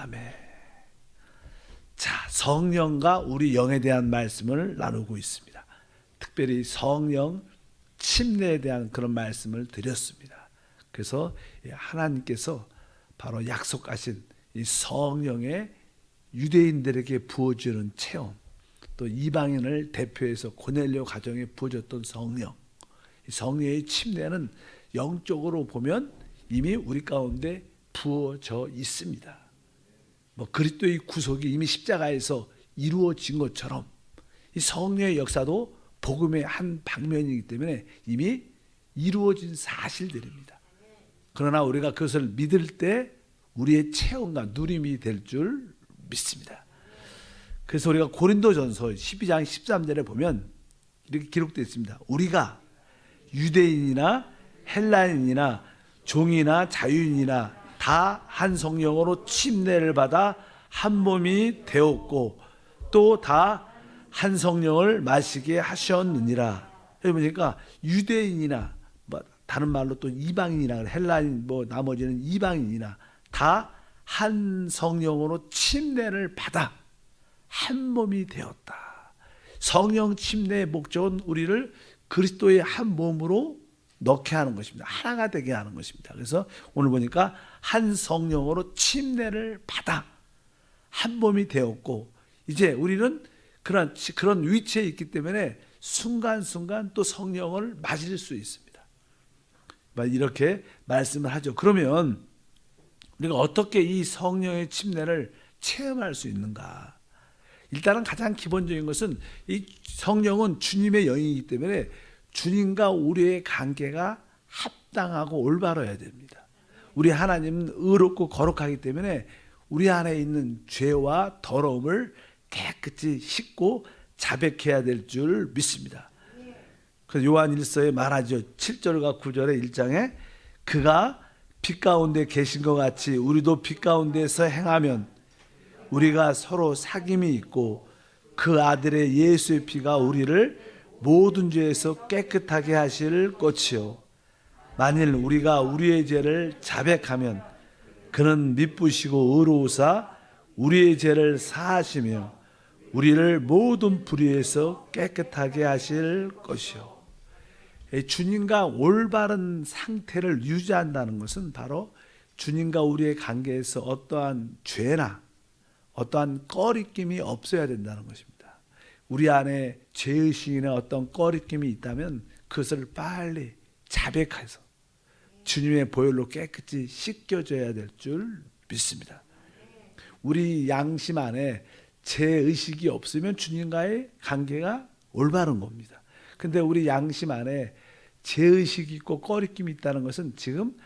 아멘. 자, 성령과 우리 영에 대한 말씀을 나누고 있습니다. 특별히 성령 침례에 대한 그런 말씀을 드렸습니다. 그래서 하나님께서 바로 약속하신 이 성령의 유대인들에게 부어주는 체험, 또 이방인을 대표해서 고넬료 가정에 부어줬던 성령, 이 성령의 침례는 영적으로 보면 이미 우리 가운데 부어져 있습니다. 그리스도의 구속이 이미 십자가에서 이루어진 것처럼 이 성령의 역사도 복음의 한 방면이기 때문에 이미 이루어진 사실들입니다. 그러나 우리가 그것을 믿을 때 우리의 체험과 누림이 될 줄 믿습니다. 그래서 우리가 고린도전서 12장 13절에 보면 이렇게 기록되어 있습니다. 우리가 유대인이나 헬라인이나 종이나 자유인이나 다 한 성령으로 침례를 받아 한 몸이 되었고 또 다 한 성령을 마시게 하셨느니라. 여기 보니까 유대인이나 다른 말로 또 이방인이나 헬라인 나머지는 이방인이나 다 한 성령으로 침례를 받아 한 몸이 되었다. 성령 침례의 목적은 우리를 그리스도의 한 몸으로 넣게 하는 것입니다. 하나가 되게 하는 것입니다. 그래서 오늘 보니까 한 성령으로 침례를 받아 한 몸이 되었고 이제 우리는 그런 위치에 있기 때문에 순간순간 또 성령을 맞을 수 있습니다. 이렇게 말씀을 하죠. 그러면 우리가 어떻게 이 성령의 침례를 체험할 수 있는가? 일단은 가장 기본적인 것은 이 성령은 주님의 영이기 때문에 주님과 우리의 관계가 합당하고 올바라야 됩니다. 우리 하나님은 의롭고 거룩하기 때문에 우리 안에 있는 죄와 더러움을 깨끗이 씻고 자백해야 될 줄 믿습니다. 그래서 요한 1서에 말하죠. 7절과 9절의 1장에 그가 빛 가운데 계신 것 같이 우리도 빛 가운데서 행하면 우리가 서로 사귐이 있고 그 아들의 예수의 피가 우리를 모든 죄에서 깨끗하게 하실 것이요 만일 우리가 우리의 죄를 자백하면 그는 미쁘시고 의로우사 우리의 죄를 사하시며 우리를 모든 불의에서 깨끗하게 하실 것이요. 주님과 올바른 상태를 유지한다는 것은 바로 주님과 우리의 관계에서 어떠한 죄나 어떠한 꺼리낌이 없어야 된다는 것입니다. 우리 안에 죄의식이나 어떤 꺼리낌이 있다면 그것을 빨리 자백해서 주님의 보혈로 깨끗이 씻겨져야 될 줄 믿습니다. 우리 양심 안에 죄의식이 없으면 주님과의 관계가 올바른 겁니다. 근데 우리 양심 안에 죄의식이 있고 꺼리낌이 있다는 것은 지금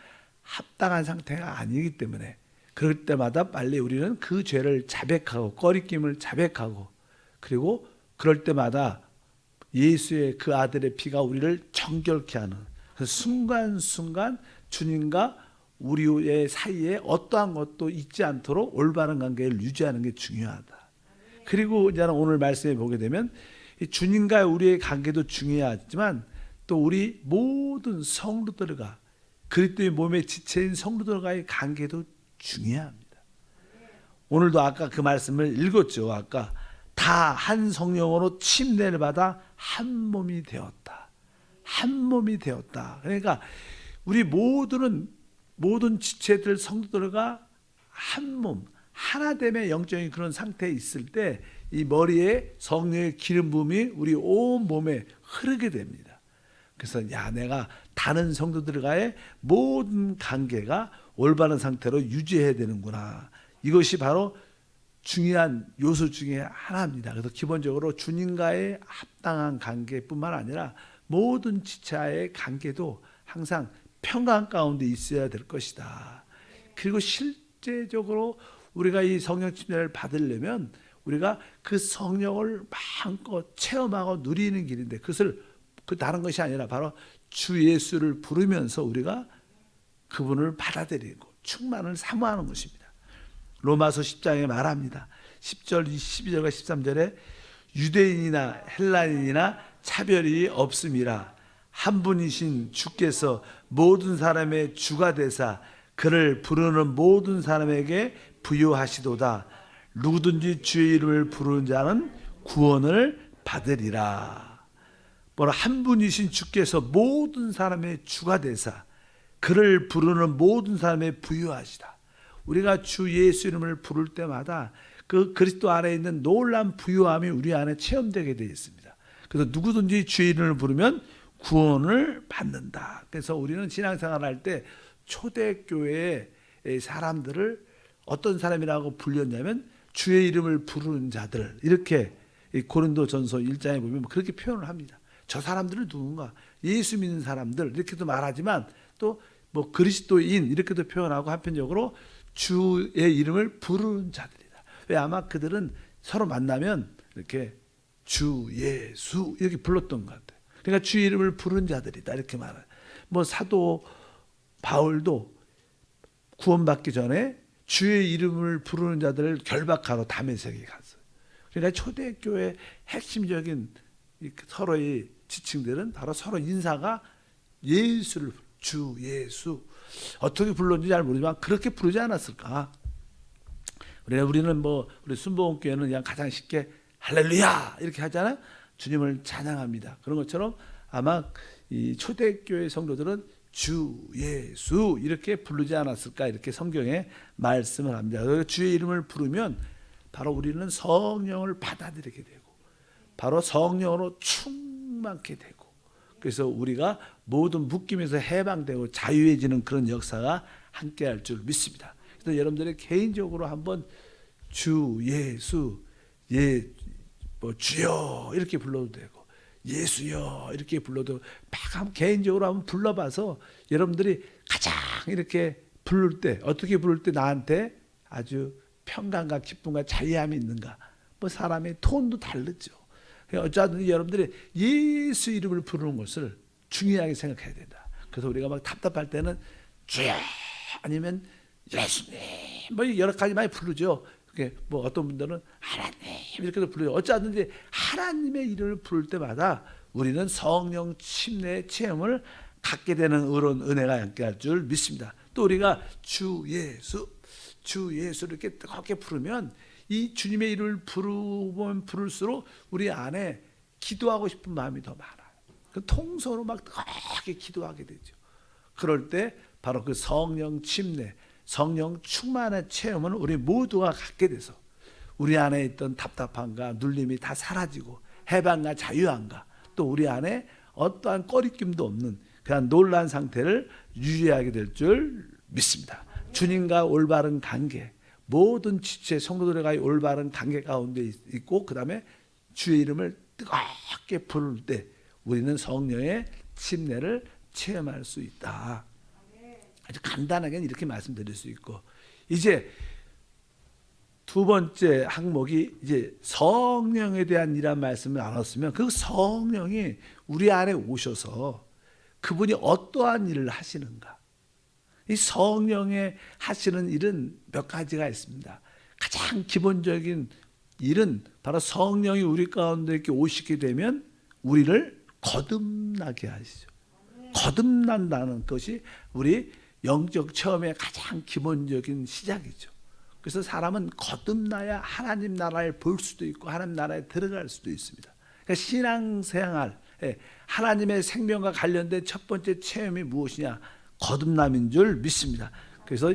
합당한 상태가 아니기 때문에 그럴 때마다 빨리 우리는 그 죄를 자백하고 꺼리낌을 자백하고 그리고 그럴 때마다 예수의 그 아들의 피가 우리를 정결케 하는 순간순간 주님과 우리의 사이에 어떠한 것도 있지 않도록 올바른 관계를 유지하는 게 중요하다. 그리고 이제 오늘 말씀에 보게 되면 주님과 우리의 관계도 중요하지만 또 우리 모든 성도들과 그리스도의 몸의 지체인 성도들과의 관계도 중요합니다. 오늘도 아까 그 말씀을 읽었죠. 아까 다 한 성령으로 침례를 받아 한 몸이 되었다. 한 몸이 되었다. 그러니까 우리 모든 지체들 성도들과 한 몸, 하나됨의 영적인 그런 상태에 있을 때 이 머리에 성령의 기름 부음이 우리 온 몸에 흐르게 됩니다. 그래서 내가 다른 성도들과의 모든 관계가 올바른 상태로 유지해야 되는구나. 이것이 바로 중요한 요소 중에 하나입니다. 그래서 기본적으로 주님과의 합당한 관계뿐만 아니라 모든 지체와의 관계도 항상 평강 가운데 있어야 될 것이다. 그리고 실제적으로 우리가 이 성령 침례를 받으려면 우리가 그 성령을 마음껏 체험하고 누리는 길인데 그것을 다른 것이 아니라 바로 주 예수를 부르면서 우리가 그분을 받아들이고 충만을 사모하는 것입니다. 로마서 10장에 말합니다. 10절, 12절과 13절에 유대인이나 헬라인이나 차별이 없음이라 한 분이신 주께서 모든 사람의 주가 되사 그를 부르는 모든 사람에게 부유하시도다. 누구든지 주의 이름을 부르는 자는 구원을 받으리라. 뭐라 한 분이신 주께서 모든 사람의 주가 되사 그를 부르는 모든 사람의 부유하시다. 우리가 주 예수 이름을 부를 때마다 그 그리스도 안에 있는 놀라운 부유함이 우리 안에 체험되게 되어 있습니다. 그래서 누구든지 주의 이름을 부르면 구원을 받는다. 그래서 우리는 신앙생활 할 때 초대교회의 사람들을 어떤 사람이라고 불렸냐면 주의 이름을 부르는 자들, 이렇게 고린도전서 1장에 보면 그렇게 표현을 합니다. 저 사람들은 누군가? 예수 믿는 사람들 이렇게도 말하지만 또 뭐 그리스도인 이렇게도 표현하고 한편적으로 주의 이름을 부르는 자들이다. 왜? 아마 그들은 서로 만나면 이렇게 주 예수 이렇게 불렀던 것 같아요. 그러니까 주의 이름을 부르는 자들이다 이렇게 말해요. 뭐 사도 바울도 구원받기 전에 주의 이름을 부르는 자들을 결박하러 다메섹에 갔어요. 그러니까 초대교회 핵심적인 서로의 지칭들은 바로 서로 인사가 예수를 주 예수 어떻게 불렀는지 잘 모르지만 그렇게 부르지 않았을까? 우리는 뭐 우리 순복음교회는 그냥 가장 쉽게 할렐루야 이렇게 하잖아요. 주님을 찬양합니다. 그런 것처럼 아마 이 초대교회 성도들은 주 예수 이렇게 부르지 않았을까 이렇게 성경에 말씀을 합니다. 주의 이름을 부르면 바로 우리는 성령을 받아들이게 되고 바로 성령으로 충만케 되고 그래서 우리가 모든 묶임에서 해방되고 자유해지는 그런 역사가 함께할 줄 믿습니다. 그래서 여러분들이 개인적으로 한번 주 예수 뭐 주여 이렇게 불러도 되고 예수여 이렇게 불러도 막 한번 개인적으로 한번 불러봐서 여러분들이 가장 이렇게 부를 때 어떻게 부를 때 나한테 아주 평강과 기쁨과 자유함이 있는가? 뭐 사람의 톤도 다르죠. 어쩌든지 여러분들이 예수 이름을 부르는 것을 중요하게 생각해야 된다. 그래서 우리가 막 답답할 때는 주여 아니면 예수님 뭐 여러 가지 많이 부르죠. 뭐 어떤 분들은 하나님 이렇게도 부르죠. 어쩌든지 하나님의 이름을 부를 때마다 우리는 성령 침례의 체험을 갖게 되는 의로운 은혜가 함께할 줄 믿습니다. 또 우리가 주 예수 이렇게 뜨겁게 부르면 이 주님의 이름을 부르면 부를수록 우리 안에 기도하고 싶은 마음이 더 많아요. 그 통성으로 막 뜨겁게 기도하게 되죠. 그럴 때 바로 그 성령 침례, 성령 충만의 체험을 우리 모두가 갖게 돼서 우리 안에 있던 답답함과 눌림이 다 사라지고 해방과 자유함과 또 우리 안에 어떠한 꺼리낌도 없는 그런 놀라운 상태를 유지하게 될 줄 믿습니다. 주님과 올바른 관계, 모든 지체 성도들과의 올바른 관계 가운데 있고 그 다음에 주의 이름을 뜨겁게 부를 때 우리는 성령의 침례를 체험할 수 있다. 아주 간단하게 이렇게 말씀드릴 수 있고 이제 두 번째 항목이 이제 성령에 대한 이란 말씀을 나눴으면 그 성령이 우리 안에 오셔서 그분이 어떠한 일을 하시는가? 이 성령의 하시는 일은 몇 가지가 있습니다. 가장 기본적인 일은 바로 성령이 우리 가운데 이렇게 오시게 되면 우리를 거듭나게 하시죠. 거듭난다는 것이 우리 영적 체험의 가장 기본적인 시작이죠. 그래서 사람은 거듭나야 하나님 나라를 볼 수도 있고 하나님 나라에 들어갈 수도 있습니다. 그러니까 신앙생활, 하나님의 생명과 관련된 첫 번째 체험이 무엇이냐? 거듭남인 줄 믿습니다. 그래서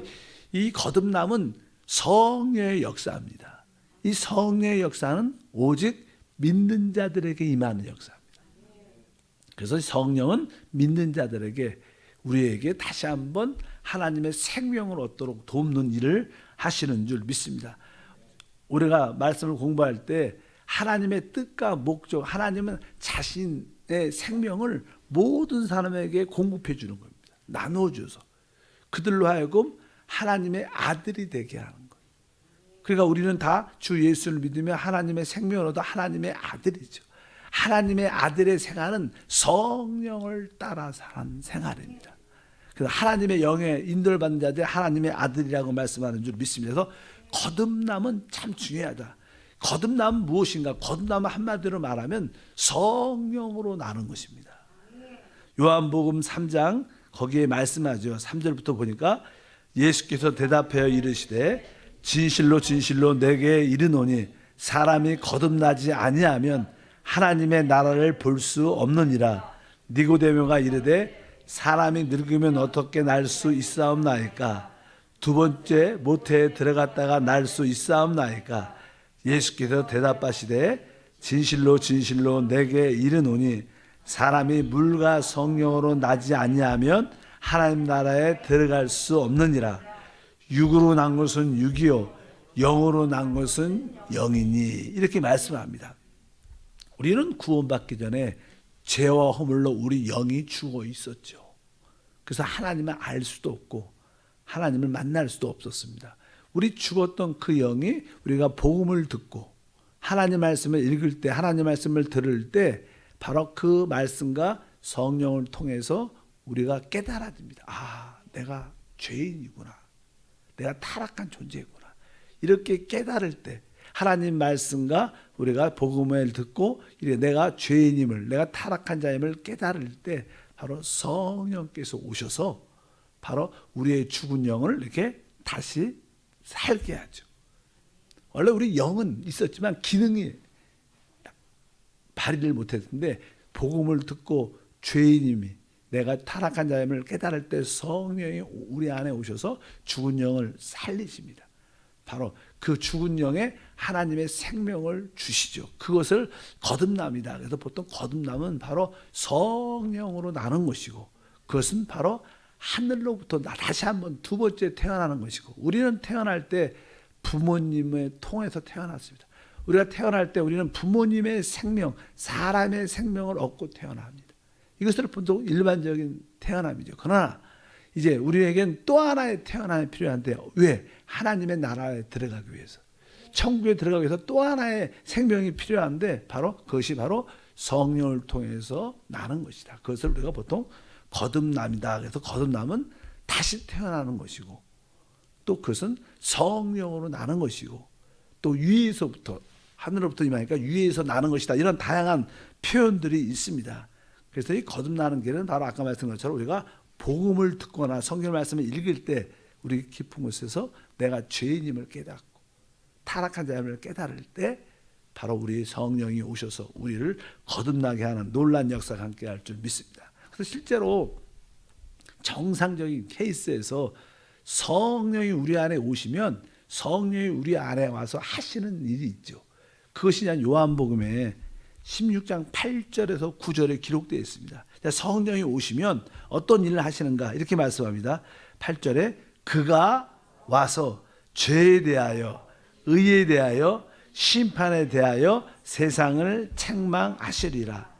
이 거듭남은 성령의 역사입니다. 이 성령의 역사는 오직 믿는 자들에게 임하는 역사입니다. 그래서 성령은 믿는 자들에게 우리에게 다시 한번 하나님의 생명을 얻도록 돕는 일을 하시는 줄 믿습니다. 우리가 말씀을 공부할 때 하나님의 뜻과 목적, 하나님은 자신의 생명을 모든 사람에게 공급해 주는 겁니다. 나눠줘서 그들로 하여금 하나님의 아들이 되게 하는 거예요. 그러니까 우리는 다 주 예수를 믿으며 하나님의 생명을 얻어 하나님의 아들이죠. 하나님의 아들의 생활은 성령을 따라 사는 생활입니다. 그래서 하나님의 영에 인도를 받는 자들이 하나님의 아들이라고 말씀하는 줄 믿습니다. 그래서 거듭남은 참 중요하다. 거듭남은 무엇인가? 거듭남은 한마디로 말하면 성령으로 나는 것입니다. 요한복음 3장 거기에 말씀하죠. 3절부터 보니까 예수께서 대답하여 이르시되 진실로 진실로 내게 이르노니 사람이 거듭나지 아니하면 하나님의 나라를 볼 수 없느니라. 니고데모가 이르되 사람이 늙으면 어떻게 날 수 있사옵나이까? 두 번째 모태에 들어갔다가 날 수 있사옵나이까? 예수께서 대답하시되 진실로 진실로 내게 이르노니 사람이 물과 성령으로 나지 아니하면 하나님 나라에 들어갈 수 없느니라. 육으로 난 것은 육이요 영으로 난 것은 영이니. 이렇게 말씀합니다. 우리는 구원받기 전에 죄와 허물로 우리 영이 죽어 있었죠. 그래서 하나님을 알 수도 없고 하나님을 만날 수도 없었습니다. 우리 죽었던 그 영이 우리가 복음을 듣고 하나님 말씀을 읽을 때, 하나님 말씀을 들을 때 바로 그 말씀과 성령을 통해서 우리가 깨달아집니다. 아, 내가 죄인이구나. 내가 타락한 존재구나. 이렇게 깨달을 때 하나님 말씀과 우리가 복음을 듣고 내가 죄인임을, 내가 타락한 자임을 깨달을 때 바로 성령께서 오셔서 바로 우리의 죽은 영을 이렇게 다시 살게 하죠. 원래 우리 영은 있었지만 기능이 발휘를 못했는데 복음을 듣고 죄인임이, 내가 타락한 자임을 깨달을 때 성령이 우리 안에 오셔서 죽은 영을 살리십니다. 바로 그 죽은 영에 하나님의 생명을 주시죠. 그것을 거듭남이다. 그래서 보통 거듭남은 바로 성령으로 나는 것이고 그것은 바로 하늘로부터 다시 한번 두 번째 태어나는 것이고, 우리는 태어날 때 부모님을 통해서 태어났습니다. 우리가 태어날 때 우리는 부모님의 생명, 사람의 생명을 얻고 태어납니다. 이것을 보통 일반적인 태어남이죠. 그러나 이제 우리에겐 또 하나의 태어남이 필요한데, 왜? 하나님의 나라에 들어가기 위해서, 천국에 들어가기 위해서 또 하나의 생명이 필요한데 바로 그것이 바로 성령을 통해서 나는 것이다. 그것을 우리가 보통 거듭남이다. 그래서 거듭남은 다시 태어나는 것이고, 또 그것은 성령으로 나는 것이고, 또 위에서부터, 하늘로부터 임하니까 위에서 나는 것이다. 이런 다양한 표현들이 있습니다. 그래서 이 거듭나는 길은 바로 아까 말씀드린 것처럼 우리가 복음을 듣거나 성경 말씀을 읽을 때 우리 깊은 곳에서 내가 죄인임을 깨닫고 타락한 자임을 깨달을 때 바로 우리 성령이 오셔서 우리를 거듭나게 하는 놀라운 역사가 함께 할 줄 믿습니다. 그래서 실제로 정상적인 케이스에서 성령이 우리 안에 오시면 성령이 우리 안에 와서 하시는 일이 있죠. 그것이 요한복음에 16장 8절에서 9절에 기록되어 있습니다. 성령이 오시면 어떤 일을 하시는가 이렇게 말씀합니다. 8절에 그가 와서 죄에 대하여, 의에 대하여, 심판에 대하여 세상을 책망하시리라.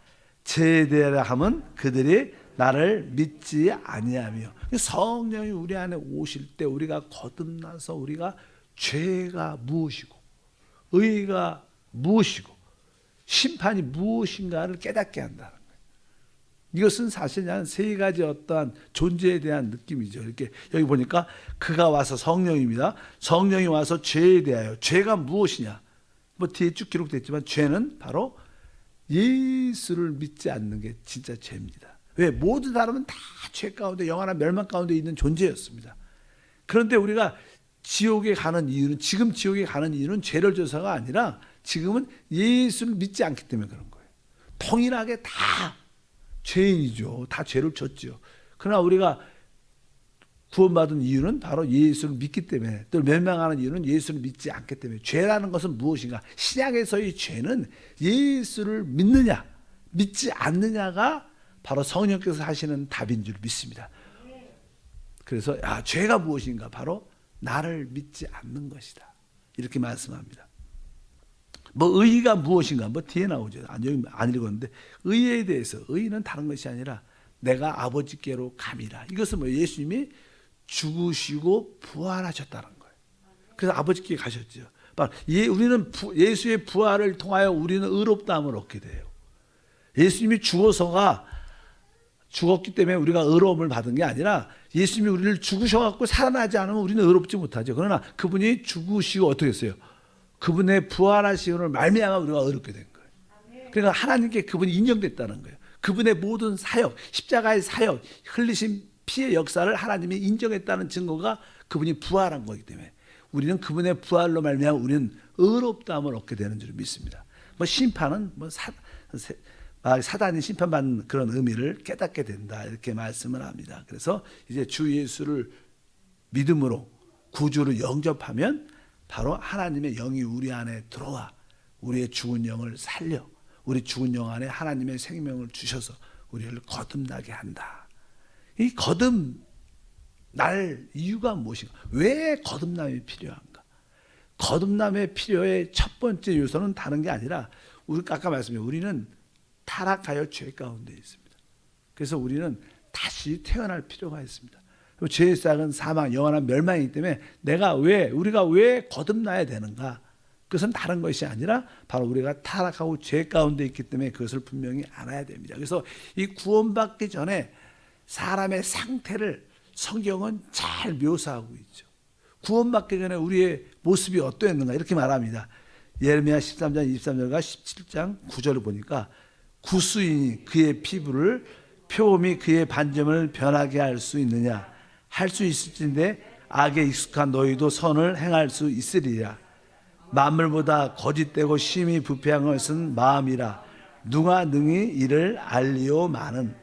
죄에 대하여 하면 그들이 나를 믿지 아니하며. 성령이 우리 안에 오실 때 우리가 거듭나서 우리가 죄가 무엇이고 의가 무엇이고 심판이 무엇인가를 깨닫게 한다는 거예요. 이것은 사실 한 세 가지 어떠한 존재에 대한 느낌이죠. 이렇게 여기 보니까 그가 와서, 성령입니다. 성령이 와서 죄에 대하여, 죄가 무엇이냐? 뭐 뒤에 쭉 기록됐지만 죄는 바로 예수를 믿지 않는 게 진짜 죄입니다. 왜? 모든 사람은 다 죄 가운데, 영원한 멸망 가운데 있는 존재였습니다. 그런데 우리가 지옥에 가는 이유는, 지금 지옥에 가는 이유는 죄를 져서가 아니라 지금은 예수를 믿지 않기 때문에 그런 거예요. 통일하게 다 죄인이죠. 다 죄를 졌죠. 그러나 우리가 구원받은 이유는 바로 예수를 믿기 때문에, 또 멸망하는 이유는 예수를 믿지 않기 때문에. 죄라는 것은 무엇인가? 신약에서의 죄는 예수를 믿느냐 믿지 않느냐가 바로 성령께서 하시는 답인 줄 믿습니다. 그래서 죄가 무엇인가? 바로 나를 믿지 않는 것이다. 이렇게 말씀합니다. 뭐 의가 무엇인가? 뭐 뒤에 나오죠. 여기 안 읽었는데, 의에 대해서, 의는 다른 것이 아니라 내가 아버지께로 감이라. 이것은 뭐 예수님이 죽으시고 부활하셨다는 거예요. 그래서 아버지께 가셨죠. 우리는 예수의 부활을 통하여 우리는 의롭다함을 얻게 돼요. 예수님이 죽었기 때문에 우리가 의로움을 받은 게 아니라, 예수님이 우리를 죽으셔갖고 살아나지 않으면 우리는 의롭지 못하죠. 그러나 그분이 죽으시고 어떻게 했어요? 그분의 부활하심을 말미암아 우리가 의롭게 된 거예요. 그러니까 하나님께 그분이 인정됐다는 거예요. 그분의 모든 사역, 십자가의 사역, 흘리신 피의 역사를 하나님이 인정했다는 증거가 그분이 부활한 거기 때문에 우리는 그분의 부활로 말미암아 우리는 의롭다함을 얻게 되는 줄 믿습니다. 뭐 심판은 뭐 사단이 심판받는 그런 의미를 깨닫게 된다 이렇게 말씀을 합니다. 그래서 이제 주 예수를 믿음으로 구주로 영접하면 바로 하나님의 영이 우리 안에 들어와 우리의 죽은 영을 살려 우리 죽은 영 안에 하나님의 생명을 주셔서 우리를 거듭나게 한다. 이 거듭날 이유가 무엇인가? 왜 거듭남이 필요한가? 거듭남의 필요의 첫 번째 요소는 다른 게 아니라 우리가 아까 말씀드린 우리는 타락하여 죄 가운데 있습니다. 그래서 우리는 다시 태어날 필요가 있습니다. 죄의 싹은 사망, 영원한 멸망이기 때문에 우리가 왜 거듭나야 되는가? 그것은 다른 것이 아니라 바로 우리가 타락하고 죄 가운데 있기 때문에 그것을 분명히 알아야 됩니다. 그래서 이 구원받기 전에 사람의 상태를 성경은 잘 묘사하고 있죠. 구원받기 전에 우리의 모습이 어떠했는가 이렇게 말합니다. 예레미야 13장 23절과 17장 9절을 보니까 구수인이 그의 피부를 표범이 그의 반점을 변하게 할 수 있느냐? 할 수 있을진데 악에 익숙한 너희도 선을 행할 수 있으리라. 만물보다 거짓되고 심히 부패한 것은 마음이라. 누가 능히 이를 알리오마는.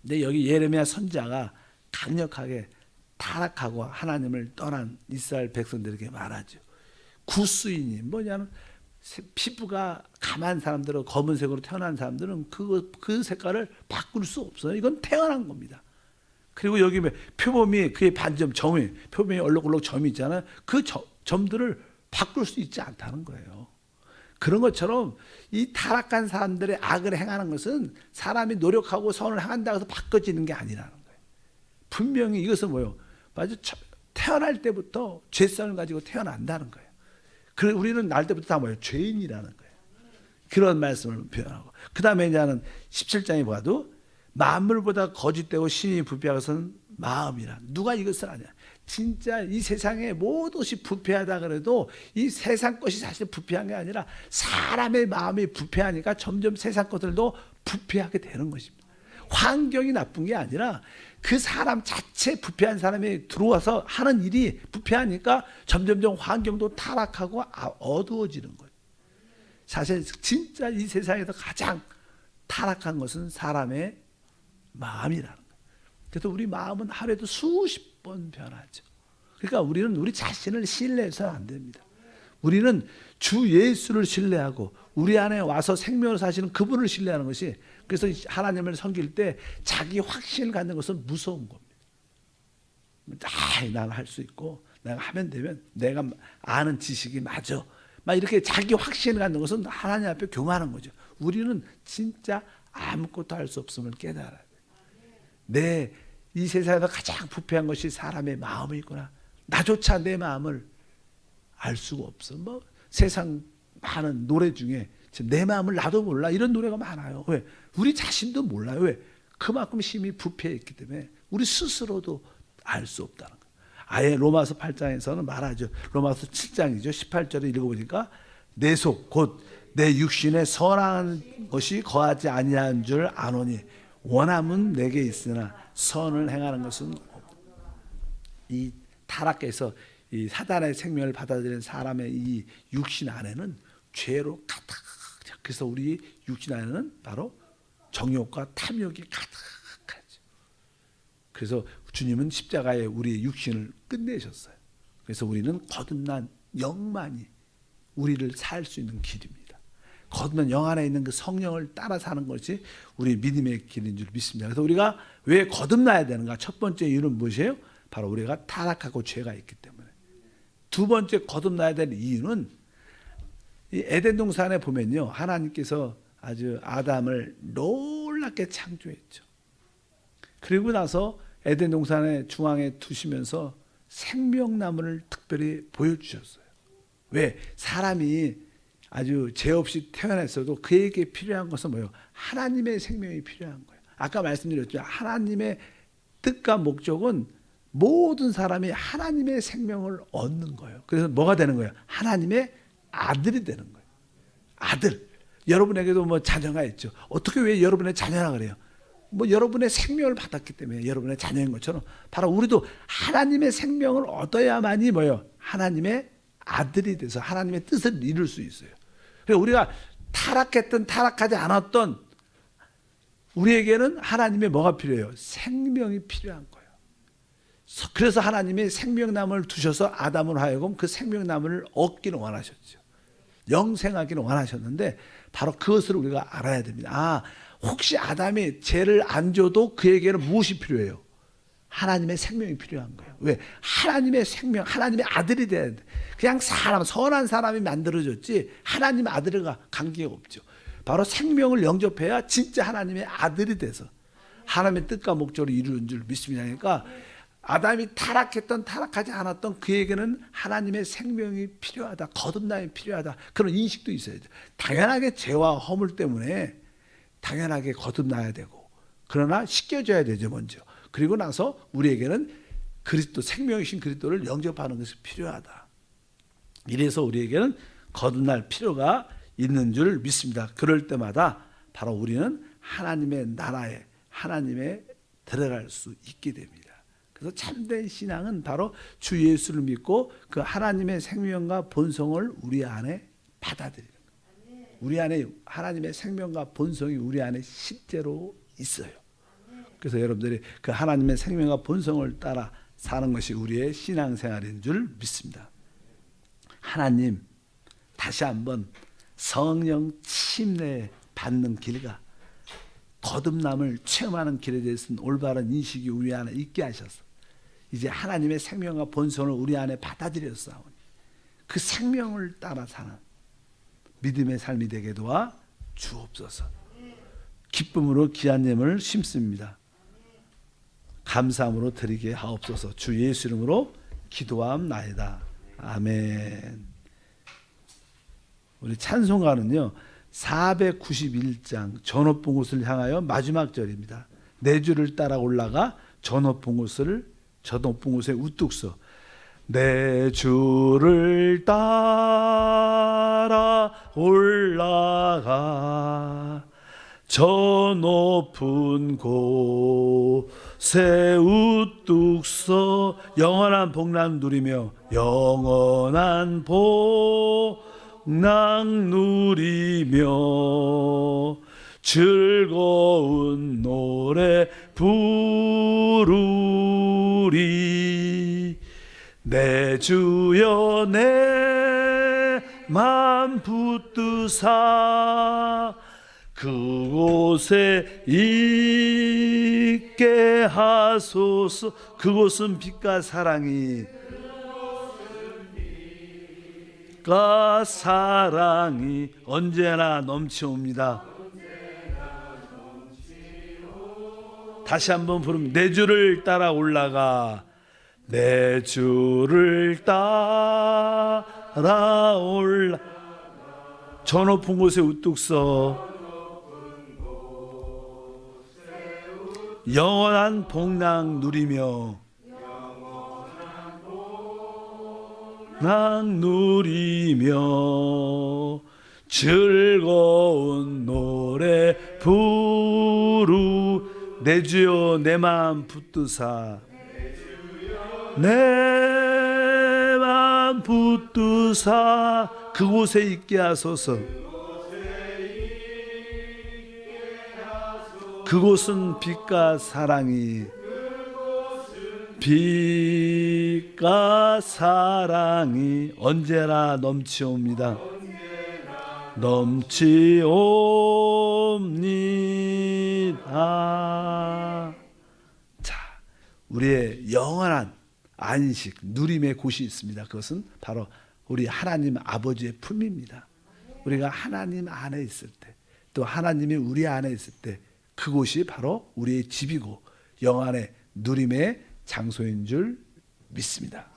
근데 여기 예레미야 선지자가 강력하게 타락하고 하나님을 떠난 이스라엘 백성들에게 말하죠. 구수인이 뭐냐면 피부가 감한 사람들은 검은색으로 태어난 사람들은 그 색깔을 바꿀 수 없어요. 이건 태어난 겁니다. 그리고 여기 표범이 그의 반점 점이 표범이 얼룩얼룩 점이 있잖아요. 그 점들을 바꿀 수 있지 않다는 거예요. 그런 것처럼 이 타락한 사람들의 악을 행하는 것은 사람이 노력하고 선을 행한다고 해서 바꿔지는 게 아니라는 거예요. 분명히 이것은 뭐예요? 맞아, 태어날 때부터 죄성을 가지고 태어난다는 거예요. 그래 우리는 날 때부터 다 뭐예요? 죄인이라는 거예요. 그런 말씀을 표현하고 그 다음에 이제는 17장에 봐도 만물보다 거짓되고 심히 부패한 것은 마음이라. 누가 이것을 아냐? 진짜 이 세상에 모든 것이 부패하다 그래도 이 세상 것이 사실 부패한 게 아니라 사람의 마음이 부패하니까 점점 세상 것들도 부패하게 되는 것입니다. 환경이 나쁜 게 아니라 그 사람 자체 부패한 사람이 들어와서 하는 일이 부패하니까 점점점 환경도 타락하고 어두워지는 거예요. 사실 진짜 이 세상에서 가장 타락한 것은 사람의 마음이라는 거예요. 그래서 우리 마음은 하루에도 수십 번 변하죠. 그러니까 우리는 우리 자신을 신뢰해서는 안 됩니다. 우리는 주 예수를 신뢰하고 우리 안에 와서 생명을 사시는 그분을 신뢰하는 것이, 그래서 하나님을 섬길 때 자기 확신을 갖는 것은 무서운 겁니다. 나는 할 수 있고 내가 하면 되면 내가 아는 지식이 맞아. 막 이렇게 자기 확신을 갖는 것은 하나님 앞에 교만한 거죠. 우리는 진짜 아무것도 할 수 없음을 깨달아야 돼. 이 세상에서 가장 부패한 것이 사람의 마음이구나. 나조차 내 마음을 알 수가 없어. 뭐 세상 많은 노래 중에 내 마음을 나도 몰라 이런 노래가 많아요. 왜? 우리 자신도 몰라요. 왜? 그만큼 심히 부패했기 때문에 우리 스스로도 알 수 없다는 거예요. 아예 로마서 8장에서는 말하죠. 로마서 7장이죠. 18절에 읽어보니까 내 속 곧 내 육신에 선한 것이 거하지 아니한 줄 아노니 원함은 내게 있으나 선을 행하는 것은 없다. 이 타락해서 이 사단의 생명을 받아들이는 사람의 이 육신 안에는 죄로 가득. 그래서 우리 육신 안에는 바로 정욕과 탐욕이 가득하죠. 그래서 주님은 십자가에 우리의 육신을 끝내셨어요. 그래서 우리는 거듭난 영만이 우리를 살 수 있는 길입니다. 거듭난 영 안에 있는 그 성령을 따라 사는 것이 우리 믿음의 길인 줄 믿습니다. 그래서 우리가 왜 거듭나야 되는가? 첫 번째 이유는 무엇이에요? 바로 우리가 타락하고 죄가 있기 때문에. 두 번째 거듭나야 될 이유는 이 에덴 동산에 보면요, 하나님께서 아주 아담을 놀랍게 창조했죠. 그리고 나서 에덴 동산의 중앙에 두시면서 생명나무를 특별히 보여주셨어요. 왜? 사람이 아주 죄 없이 태어났어도 그에게 필요한 것은 뭐예요? 하나님의 생명이 필요한 거예요. 아까 말씀드렸죠. 하나님의 뜻과 목적은 모든 사람이 하나님의 생명을 얻는 거예요. 그래서 뭐가 되는 거예요? 하나님의 아들이 되는 거예요. 아들. 여러분에게도 뭐 자녀가 있죠. 어떻게 왜 여러분의 자녀라 그래요? 뭐 여러분의 생명을 받았기 때문에 여러분의 자녀인 것처럼 바로 우리도 하나님의 생명을 얻어야만이 뭐예요? 하나님의 아들이 돼서 하나님의 뜻을 이룰 수 있어요. 그러니까 우리가 타락했던 타락하지 않았던 우리에게는 하나님의 뭐가 필요해요? 생명이 필요한 거예요. 그래서 하나님이 생명나무를 두셔서 아담을 하여금 그 생명나무를 얻기를 원하셨죠. 영생하기를 원하셨는데 바로 그것을 우리가 알아야 됩니다. 아, 혹시 아담이 죄를 안 줘도 그에게는 무엇이 필요해요? 하나님의 생명이 필요한 거예요. 왜? 하나님의 생명, 하나님의 아들이 돼야 돼. 그냥 사람, 선한 사람이 만들어졌지 하나님의 아들과 관계가 없죠. 바로 생명을 영접해야 진짜 하나님의 아들이 돼서 하나님의 뜻과 목적을 이루는 줄 믿습니다. 그러니까 아담이 타락했던 타락하지 않았던 그에게는 하나님의 생명이 필요하다, 거듭남이 필요하다, 그런 인식도 있어야죠. 당연하게 죄와 허물 때문에 당연하게 거듭나야 되고, 그러나 씻겨져야 되죠 먼저. 그리고 나서 우리에게는 그리스도, 생명이신 그리스도를 영접하는 것이 필요하다. 이래서 우리에게는 거듭날 필요가 있는 줄 믿습니다. 그럴 때마다 바로 우리는 하나님의 나라에, 하나님에 들어갈 수 있게 됩니다. 그래서 참된 신앙은 바로 주 예수를 믿고 그 하나님의 생명과 본성을 우리 안에 받아들이는 거예요. 우리 안에 하나님의 생명과 본성이 우리 안에 실제로 있어요. 그래서 여러분들이 그 하나님의 생명과 본성을 따라 사는 것이 우리의 신앙생활인 줄 믿습니다. 하나님, 다시 한번 성령 침례 받는 길과 거듭남을 체험하는 길에 대해서는 올바른 인식이 우리 안에 있게 하셔서 이제 하나님의 생명과 본성을 우리 안에 받아들였사오니 그 생명을 따라 사는 믿음의 삶이 되게 도와 주옵소서. 기쁨으로 귀한 예물을 심습니다. 감사함으로 드리게 하옵소서. 주 예수 이름으로 기도함나이다. 아멘. 우리 찬송가는요 491장 저 높은 곳을 향하여 마지막 절입니다. 내 주를 따라 올라가 저 높은 곳에 우뚝 서 내 주를 따라 올라가 저 높은 곳에 우뚝 서 영원한 복락 누리며 영원한 복락 누리며 즐거운 노래 부르리 내 주여 내 맘 붙드사 그곳에 있게 하소서. 그곳은 빛과 사랑이 언제나 넘치옵니다. 다시 한번 부릅니다. 내 주를 따라 올라가 내 주를 따라 저 높은 곳에 우뚝 서 영원한 복락 누리며 즐거운 노래 내 주여 내 마음 붙드사 내 마음 붙드사 그곳에 있게 하소서. 그곳은 빛과 사랑이 언제나 넘치옵니다. 넘치옵니다. 자, 우리의 영원한 안식, 누림의 곳이 있습니다. 그것은 바로 우리 하나님 아버지의 품입니다. 우리가 하나님 안에 있을 때, 또 하나님이 우리 안에 있을 때 그곳이 바로 우리의 집이고 영안의 누림의 장소인 줄 믿습니다.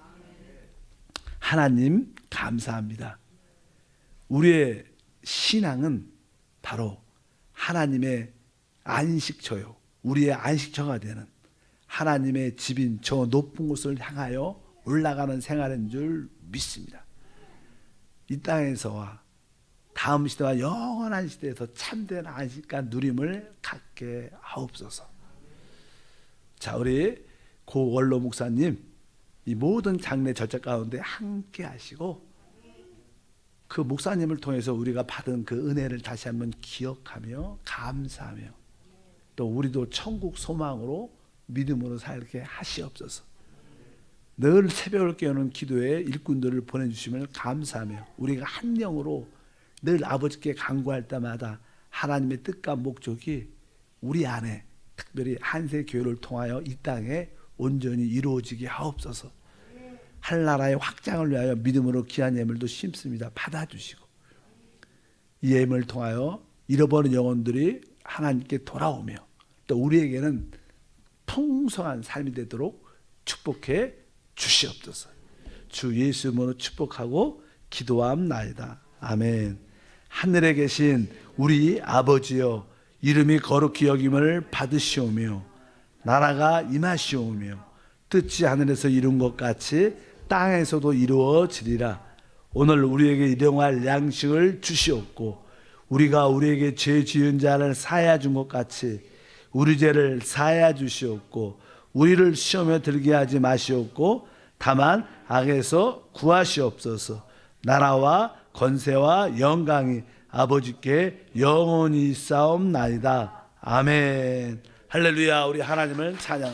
하나님 감사합니다. 우리의 신앙은 바로 하나님의 안식처요, 우리의 안식처가 되는 하나님의 집인 저 높은 곳을 향하여 올라가는 생활인 줄 믿습니다. 이 땅에서와 다음 시대와 영원한 시대에서 참된 안식과 누림을 갖게 하옵소서. 자, 우리 고 원로 목사님 이 모든 장례 절차 가운데 함께 하시고 그 목사님을 통해서 우리가 받은 그 은혜를 다시 한번 기억하며 감사하며 또 우리도 천국 소망으로 믿음으로 살게 하시옵소서. 늘 새벽을 깨우는 기도에 일꾼들을 보내주시면 감사하며 우리가 한 영으로 늘 아버지께 간구할 때마다 하나님의 뜻과 목적이 우리 안에 특별히 한세교회를 통하여 이 땅에 온전히 이루어지게 하옵소서. 한나라의 확장을 위하여 믿음으로 귀한 예물도 심습니다. 받아주시고 이 예물을 통하여 잃어버린 영혼들이 하나님께 돌아오며 또 우리에게는 풍성한 삶이 되도록 축복해 주시옵소서. 주 예수 이름으로 축복하고 기도함나이다. 아멘. 하늘에 계신 우리 아버지여, 이름이 거룩히 여김을 받으시오며 나라가 임하시오며 뜻이 하늘에서 이룬 것 같이 땅에서도 이루어지리라. 오늘 우리에게 일용할 양식을 주시옵고 우리가 우리에게 죄 지은 자를 사하여 준 것 같이 우리 죄를 사하여 주시옵고 우리를 시험에 들게 하지 마시옵고 다만 악에서 구하시옵소서. 나라와 권세와 영광이 아버지께 영원히 있사옵나이다. 아멘. 할렐루야. 우리 하나님을 찬양합니다.